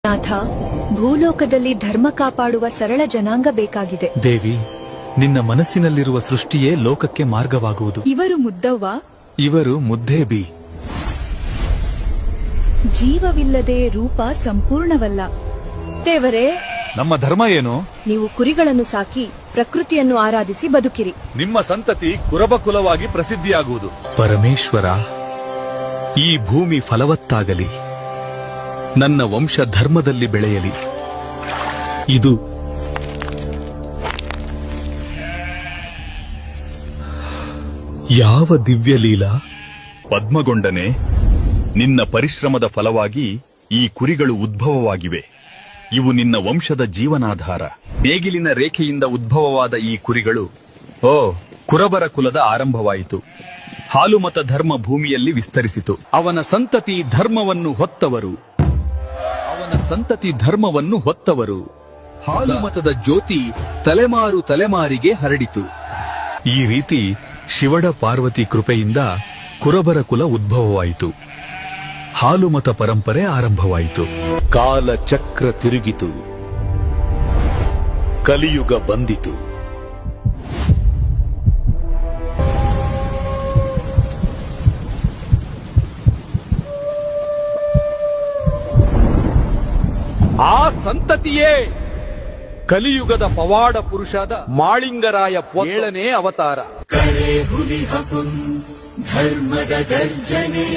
ನಾಥ, ಭೂಲೋಕದಲ್ಲಿ ಧರ್ಮ ಕಾಪಾಡುವ ಸರಳ ಜನಾಂಗ ಬೇಕಾಗಿದೆ. ದೇವಿ, ನಿನ್ನ ಮನಸ್ಸಿನಲ್ಲಿರುವ ಸೃಷ್ಟಿಯೇ ಲೋಕಕ್ಕೆ ಮಾರ್ಗವಾಗುವುದು. ಇವರು ಮುದ್ದವ್ವ, ಇವರು ಮುದ್ದೇಬಿ. ಜೀವವಿಲ್ಲದೆ ರೂಪ ಸಂಪೂರ್ಣವಲ್ಲ. ದೇವರೇ, ನಮ್ಮ ಧರ್ಮ ಏನು? ನೀವು ಕುರಿಗಳನ್ನು ಸಾಕಿ ಪ್ರಕೃತಿಯನ್ನು ಆರಾಧಿಸಿ ಬದುಕಿರಿ. ನಿಮ್ಮ ಸಂತತಿ ಕುರಬಕುಲವಾಗಿ ಪ್ರಸಿದ್ಧಿಯಾಗುವುದು. ಪರಮೇಶ್ವರ, ಈ ಭೂಮಿ ಫಲವತ್ತಾಗಲಿ, ನನ್ನ ವಂಶ ಧರ್ಮದಲ್ಲಿ ಬೆಳೆಯಲಿ. ಇದು ಯಾವ ದಿವ್ಯ ಲೀಲಾ? ಪದ್ಮಗೊಂಡನೆ, ನಿನ್ನ ಪರಿಶ್ರಮದ ಫಲವಾಗಿ ಈ ಕುರಿಗಳು ಉದ್ಭವವಾಗಿವೆ. ಇವು ನಿನ್ನ ವಂಶದ ಜೀವನಾಧಾರ. ನೇಗಿಲಿನ ರೇಖೆಯಿಂದ ಉದ್ಭವವಾದ ಈ ಕುರಿಗಳು ಕುರಬರ ಕುಲದ ಆರಂಭವಾಯಿತು. ಹಾಲುಮತ ಧರ್ಮ ಭೂಮಿಯಲ್ಲಿ ವಿಸ್ತರಿಸಿತು. ಅವನ ಸಂತತಿ ಧರ್ಮವನ್ನು ಹೊತ್ತವರು. ಹಾಲುಮತದ ಜ್ಯೋತಿ ತಲೆಮಾರು ತಲೆಮಾರಿಗೆ ಹರಡಿತು. ಈ ರೀತಿ ಶಿವಡ ಪಾರ್ವತಿ ಕೃಪೆಯಿಂದ ಕುರಬರ ಕುಲ ಉದ್ಭವವಾಯಿತು. ಹಾಲುಮತ ಪರಂಪರೆ ಆರಂಭವಾಯಿತು. ಕಾಲ ಚಕ್ರ ತಿರುಗಿತು, ಕಲಿಯುಗ ಬಂದಿತು. ಆ ಸಂತತಿಯೇ ಕಲಿಯುಗದ ಪವಾಡ ಪುರುಷಾದ ಮಾಳಿಂಗರಾಯ 7ನೇ ಅವತಾರ. ಕರೆ ಹುಲಿ ಹಕುಂ ಧರ್ಮದ ಗರ್ಜನೆ.